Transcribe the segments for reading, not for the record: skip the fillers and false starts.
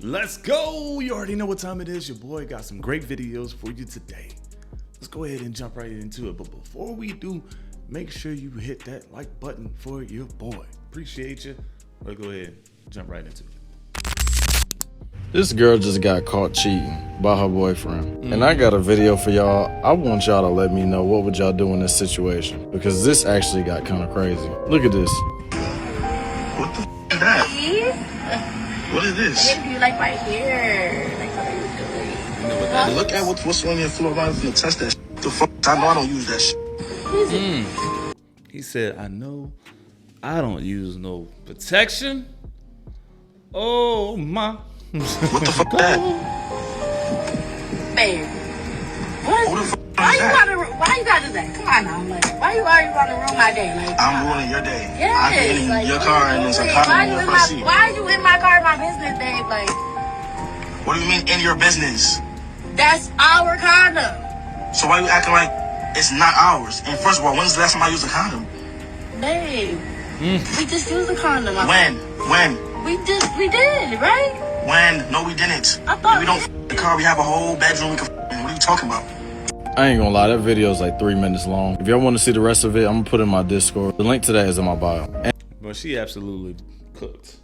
Let's go. You already know what time it is. Your boy got some great videos for you today. Let's go ahead and jump right into it. But before we do, make sure you hit that like button for your boy. Appreciate you. Let's go ahead and jump right into it. This girl just got caught cheating by her boyfriend. And I got a video for y'all. I want y'all to let me know what would y'all do in this situation, because this actually got kind of crazy. Look at this. What the is that? What is this? If you like my hair, like what are you doing? Look at what's on your floor. I'm gonna test that shit. The fuck? I know I don't use that shit. He said, I know I don't use no protection. Oh my. What the fuck that? Babe, Who the fuck why is you that? why you gotta do that? Come on now, like, why you always want to ruin my day? Like, I'm ruining your day. yes, I get in like, your car and there's a condom why in you your in front seat. why you in my car in my business, babe? Like, What do you mean in your business? that's our condom, So why you acting like it's not ours? And first of all, when's the last time I used a condom? babe. We just used a condom. When? We did, right? When? No, we didn't. I thought we don't f the car. We have a whole bedroom we can f in. What are you talking about? I ain't gonna lie, that video is like 3 minutes long. If y'all want to see the rest of it, I'm gonna put it in my Discord. The link to that is in my bio. But she absolutely cooked.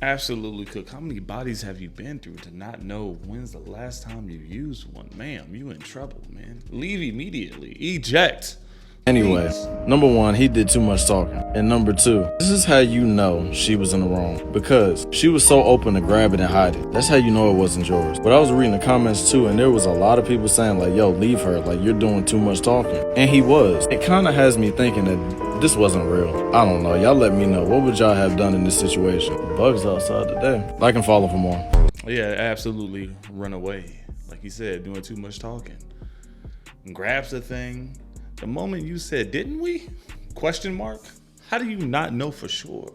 Absolutely cooked. How many bodies have you been through to not know when's the last time you used one? Ma'am, you in trouble, man. Leave immediately. Eject. Anyway, number one, he did too much talking. And number two, this is how you know she was in the wrong, because she was so open to grab it and hide it. That's how you know it wasn't yours. But I was reading the comments too, and there was a lot of people saying like, yo, leave her, like you're doing too much talking. And he was. It kind of has me thinking that this wasn't real. I don't know. Y'all let me know. What would y'all have done in this situation? Bugs outside today. Like and follow for more. Yeah, absolutely run away. Like he said, doing too much talking. Grabs the thing. The moment you said, didn't we? Question mark. How do you not know for sure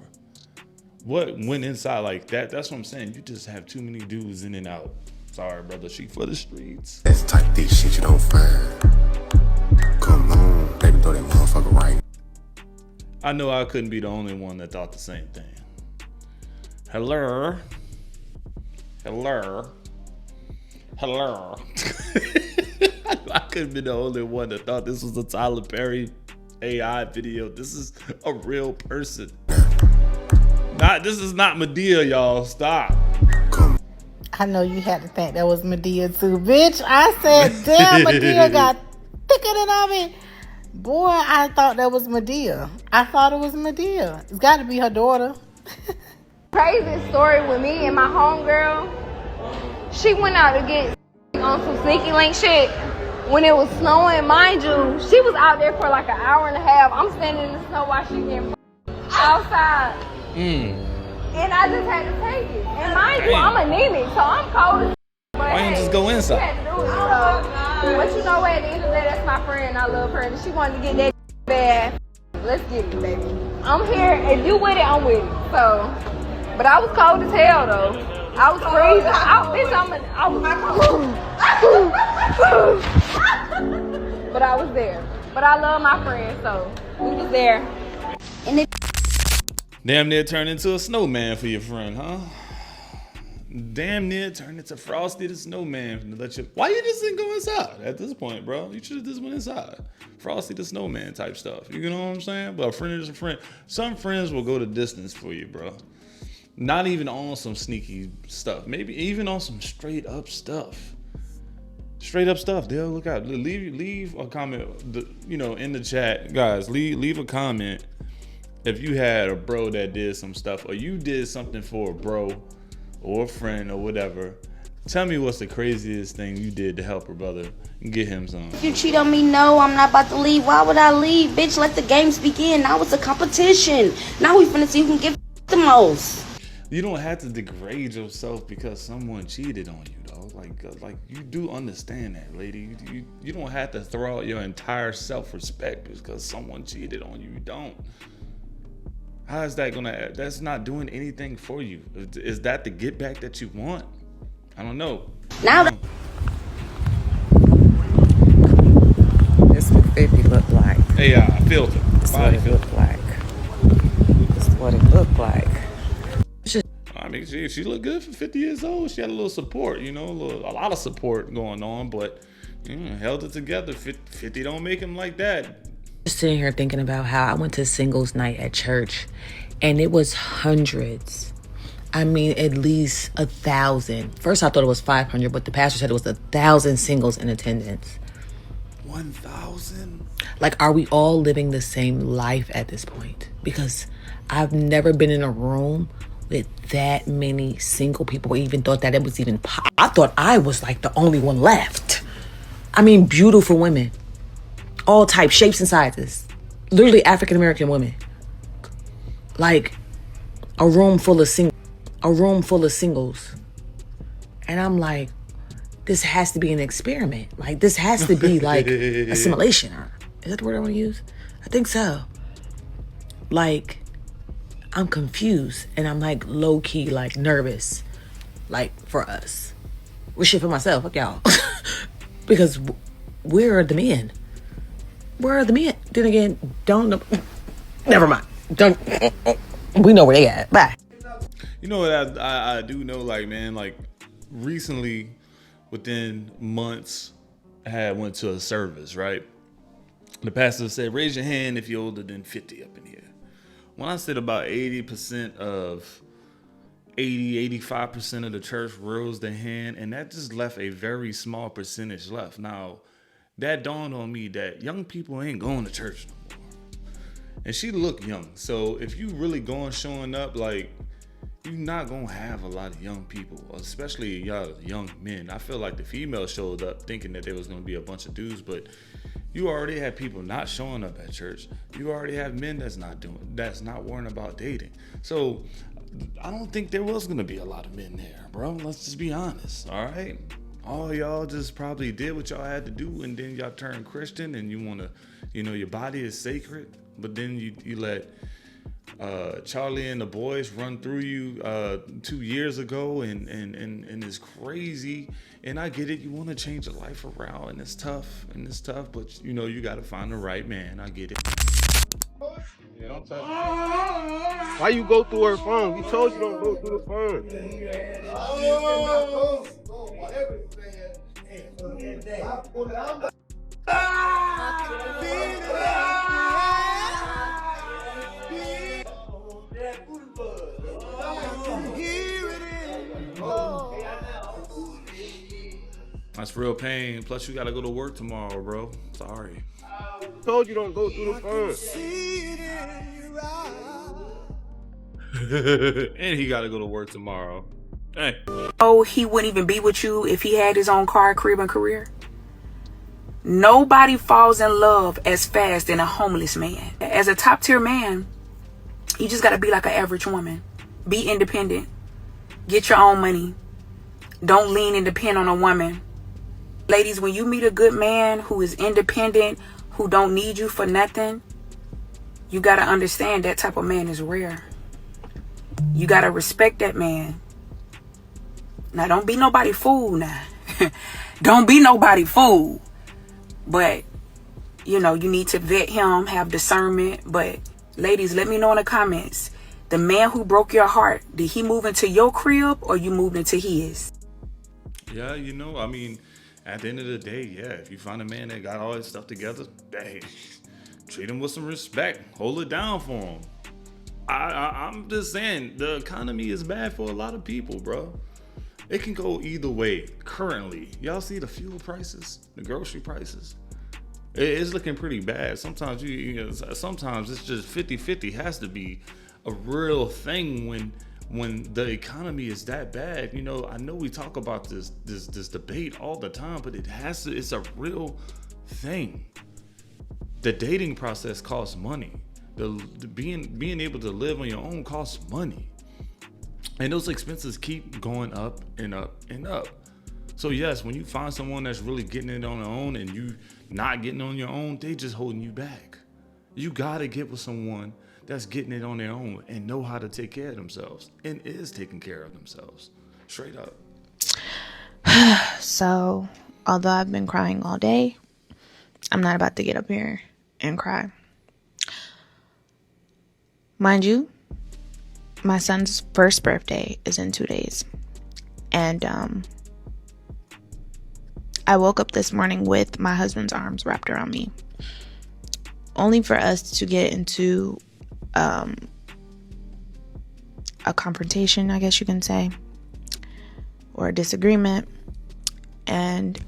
what went inside like that? That's what I'm saying. You just have too many dudes in and out. Sorry, brother. She for the streets. That's the type of shit you don't find. Come on, baby, throw that motherfucker right. I know I couldn't be the only one that thought the same thing. Hello. I couldn't be the only one that thought this was a Tyler Perry AI video. This is a real person. This is not Medea, y'all. Stop. I know you had to think that was Medea too, bitch. I said, damn, Medea got thicker than I mean. Boy, I thought that was Medea. I thought it was Medea. It's got to be her daughter. Crazy story with me and my homegirl. She went out to get on some sneaky link shit when it was snowing. Mind you, she was out there for like an hour and a half. I'm standing in the snow while she getting outside. And I just had to take it. And mind you, I'm anemic, so I'm cold as Why didn't you just go inside? had to do it, but you know what, at the end of the day, that's my friend. I love her, and she wanted to get that bad. Let's get it, baby. I'm here. If you with it, I'm with it. So, but I was cold as hell, though. I was freezing. But I was there. But I love my friend, so we was there. And it Damn near turned into a snowman for your friend, huh? Damn near turned into Frosty the Snowman. Why you just didn't go inside at this point, bro? You should have just went inside. Frosty the Snowman type stuff. You know what I'm saying? But a friend is a friend. Some friends will go the distance for you, bro. Not even on some sneaky stuff. Maybe even on some straight up stuff. Straight up stuff. They'll look out. Leave a comment, in the chat. Guys, leave a comment if you had a bro that did some stuff, or you did something for a bro or a friend or whatever. Tell me what's the craziest thing you did to help a brother and get him some. If you cheat on me, no, I'm not about to leave. Why would I leave? Bitch, let the games begin. Now it's a competition. Now we finna see who can give the most. You don't have to degrade yourself because someone cheated on you, though. Like you do understand that, lady. You don't have to throw out your entire self-respect because someone cheated on you. You don't. How is that gonna? That's not doing anything for you. Is that the get back that you want? I don't know. Now This what 50 look like. AI filter. This what it look like. This what it look like. I mean, she looked good for 50 years old. She had a little support, you know, a lot of support going on, but held it together. 50 don't make him like that. Just sitting here thinking about how I went to singles night at church, and it was hundreds. I mean, at least 1,000. First, I thought it was 500, but the pastor said it was 1,000 singles in attendance. 1,000? Like, are we all living the same life at this point? Because I've never been in a room with that many single people, or even thought that it was even I thought I was like the only one left. I mean, beautiful women, all types, shapes, and sizes. Literally African-American women. Like, a room full of singles. And I'm like, this has to be an experiment. Like, this has to be like assimilation. Is that the word I want to use? I think so. Like, I'm confused, and I'm like low-key, like nervous, like for us. We're shit for myself, fuck y'all. Because where are the men? Where are the men? Then again, never mind. We know where they at. Bye. You know what I do know, like, man, like recently, within months, I went to a service, right? The pastor said, raise your hand if you're older than 50 up in here. When I said about 85% of the church rose their hand, and that just left a very small percentage left. Now, that dawned on me that young people ain't going to church no more. And she looked young. So if you really showing up, like, you're not going to have a lot of young people, especially y'all young men. I feel like the females showed up thinking that there was going to be a bunch of dudes, but you already have people not showing up at church. You already have men that's not worrying about dating. So I don't think there was going to be a lot of men there, bro. Let's just be honest, all right? All y'all just probably did what y'all had to do, and then y'all turned Christian, and you want to, your body is sacred, but then you let Charlie and the boys run through you 2 years ago, and it's crazy. And I get it, you want to change your life around, and it's tough, but you got to find the right man. I get it. Yeah, don't touch me. Why you go through her phone? We told you don't go through the phone. That's real pain. Plus, you got to go to work tomorrow, bro. Sorry. Told you don't go through the phone. And he got to go to work tomorrow. Hey. Oh, he wouldn't even be with you if he had his own car, crib, and career. Nobody falls in love as fast than a homeless man. As a top tier man, you just got to be like an average woman. Be independent. Get your own money. Don't lean and depend on a woman. Ladies, when you meet a good man who is independent, who don't need you for nothing, you got to understand that type of man is rare. You got to respect that man. Now, don't be nobody fool now. Don't be nobody fool. But, you need to vet him, have discernment. But, ladies, let me know in the comments. The man who broke your heart, did he move into your crib or you moved into his? Yeah, I mean, at the end of the day, yeah, if you find a man that got all his stuff together, hey, treat him with some respect. Hold it down for him. I'm just saying, the economy is bad for a lot of people, bro. It can go either way currently. Y'all see the fuel prices, the grocery prices? It's looking pretty bad. Sometimes sometimes it's just 50-50 has to be a real thing when the economy is that bad. I know we talk about this debate all the time, but it's a real thing. The dating process costs money. The being able to live on your own costs money. And those expenses keep going up and up and up. So yes, when you find someone that's really getting it on their own and you not getting on your own, they just holding you back. You gotta get with someone that's getting it on their own and know how to take care of themselves and is taking care of themselves. Straight up. So, although I've been crying all day, I'm not about to get up here and cry. Mind you, my son's first birthday is in 2 days. And I woke up this morning with my husband's arms wrapped around me, only for us to get into a confrontation, I guess you can say, or a disagreement. And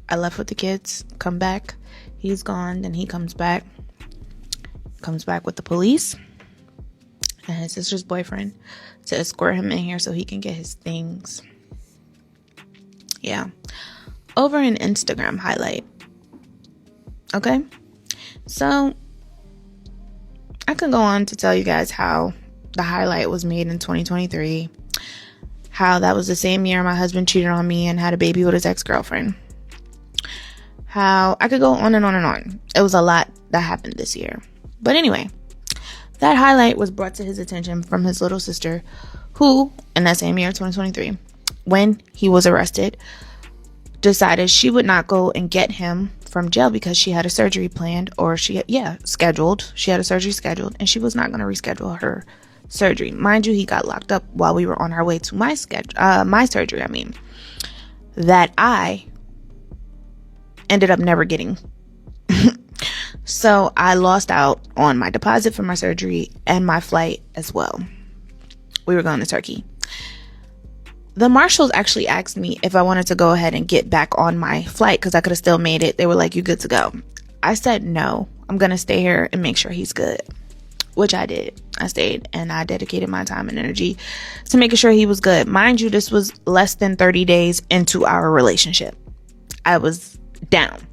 I left with the kids, come back, he's gone, then he comes back with the police and his sister's boyfriend to escort him in here so he can get his things. Yeah. Over an Instagram highlight. Okay? So, I could go on to tell you guys how the highlight was made in 2023. How that was the same year my husband cheated on me and had a baby with his ex-girlfriend. How I could go on and on and on. It was a lot that happened this year. But anyway, that highlight was brought to his attention from his little sister, who, in that same year, 2023, when he was arrested, decided she would not go and get him from jail because she had a surgery planned, or scheduled. She had a surgery scheduled, and she was not going to reschedule her surgery. Mind you, he got locked up while we were on our way to my surgery. That I ended up never getting. So I lost out on my deposit for my surgery and my flight as well. We were going to Turkey. The marshals actually asked me if I wanted to go ahead and get back on my flight because I could have still made it. They were like, "You good to go?" I said, "No, I'm going to stay here and make sure he's good," which I did. I stayed and I dedicated my time and energy to making sure he was good. Mind you, this was less than 30 days into our relationship. I was down.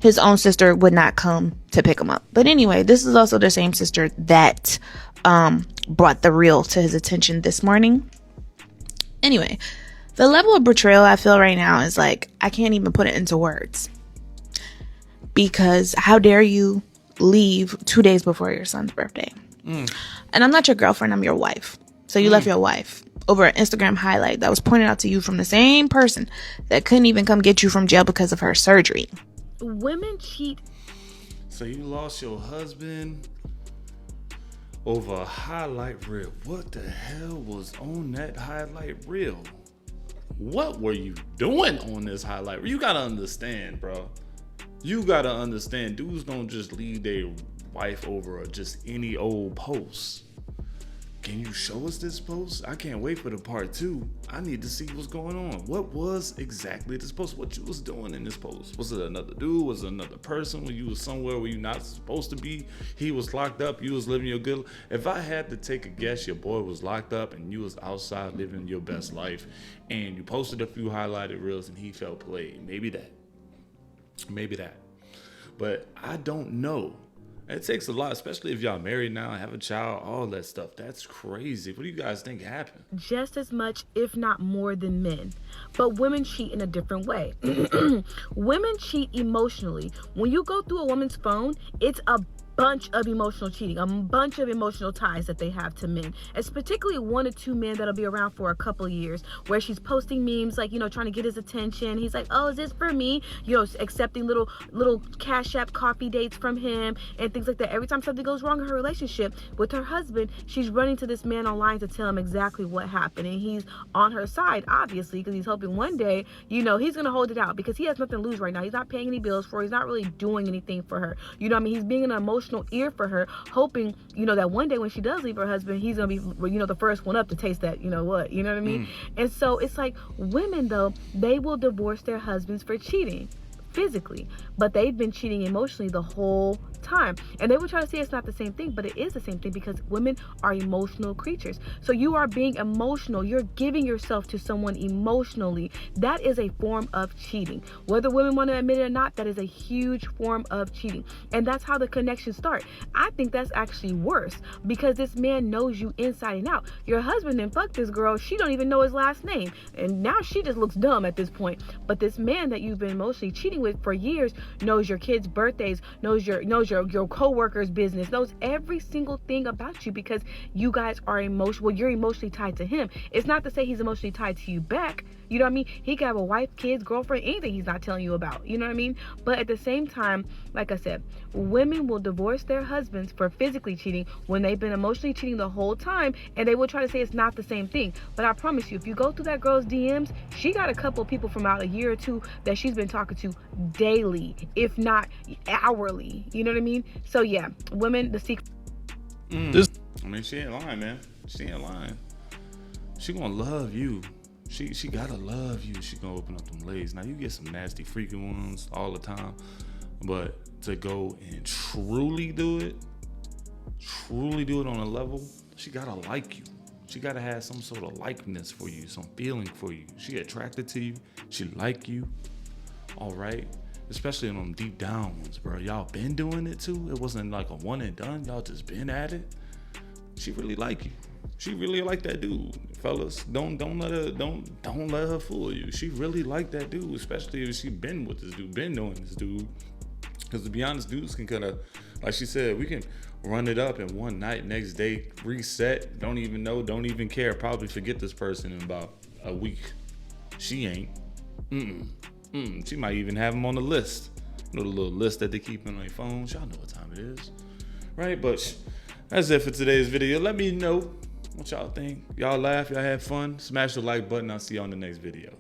His own sister would not come to pick him up. But anyway, this is also the same sister that brought the real to his attention this morning. Anyway, the level of betrayal I feel right now is like, I can't even put it into words. Because how dare you leave 2 days before your son's birthday? And I'm not your girlfriend, I'm your wife. So you left your wife over an Instagram highlight that was pointed out to you from the same person that couldn't even come get you from jail because of her surgery. Women cheat. So you lost your husband over a highlight reel. What the hell was on that highlight reel? What were you doing on this highlight reel? You gotta understand, bro. You gotta understand, dudes don't just leave their wife over just any old post. Can you show us this post? I can't wait for the part 2. I need to see what's going on. What was exactly this post? What you was doing in this post? Was it another dude? Was it another person? When you was somewhere where you not supposed to be? He was locked up. You was living your good. If I had to take a guess, your boy was locked up and you was outside living your best life, and you posted a few highlighted reels and he felt played. Maybe that. But I don't know. It takes a lot, especially if y'all married now, have a child, all that stuff. That's crazy. What do you guys think happened? Just as much, if not more, than men. But women cheat in a different way. Women cheat emotionally. When you go through a woman's phone, it's a bunch of emotional cheating, a bunch of emotional ties that they have to men. It's particularly 1 or 2 men that'll be around for a couple of years, where she's posting memes, like, trying to get his attention. He's like, "Oh, is this for me?" Accepting little Cash App coffee dates from him and things like that. Every time something goes wrong in her relationship with her husband, she's running to this man online to tell him exactly what happened. And he's on her side, obviously, because he's hoping one day, he's going to hold it out, because he has nothing to lose right now. He's not paying any bills for her. He's not really doing anything for her. He's being an emotional ear for her, hoping, that one day when she does leave her husband, he's gonna be, the first one up to taste that, what I mean? And so it's like, women, though, they will divorce their husbands for cheating physically, but they've been cheating emotionally the whole time. And they will try to say it's not the same thing, but it is the same thing, because women are emotional creatures. So you are being emotional. You're giving yourself to someone emotionally. That is a form of cheating. Whether women want to admit it or not, that is a huge form of cheating. And that's how the connections start. I think that's actually worse, because this man knows you inside and out. Your husband then fucked this girl. She don't even know his last name. And now she just looks dumb at this point. But this man that you've been emotionally cheating with for years knows your kids' birthdays, knows your your coworker's business, knows every single thing about you, because you guys are emotional. Well, you're emotionally tied to him. It's not to say he's emotionally tied to you back. You know what I mean? He could have a wife, kids, girlfriend, anything he's not telling you about. You know what I mean? But at the same time, like I said, women will divorce their husbands for physically cheating when they've been emotionally cheating the whole time, and they will try to say it's not the same thing. But I promise you, if you go through that girl's DMs, she got a couple people from out a year or two that she's been talking to daily, if not hourly. You know what I mean? So yeah, women, the secret. I mean, she ain't lying, man. She ain't lying. She gonna love you. She gotta love you. She gonna open up them legs. Now you get some nasty freaking ones all the time, but to go and truly do it on a level, she gotta like you. She gotta have some sort of likeness for you, some feeling for you. She attracted to you. She like you. All right. Especially in them deep down ones, bro. Y'all been doing it too. It wasn't like a one and done. Y'all just been at it. She really like you. She really like that dude, fellas. Don't let her fool you. She really like that dude, especially if she been with this dude, been knowing this dude. Because to be honest, dudes can kind of, like she said, we can run it up in one night, next day, reset, don't even know, don't even care, probably forget this person in about a week. She ain't. She might even have him on the list. You know, the little list that they keep on their phones. Y'all know what time it is, right? But that's it for today's video. Let me know what y'all think. Y'all laugh, y'all have fun. Smash the like button. I'll see you on the next video.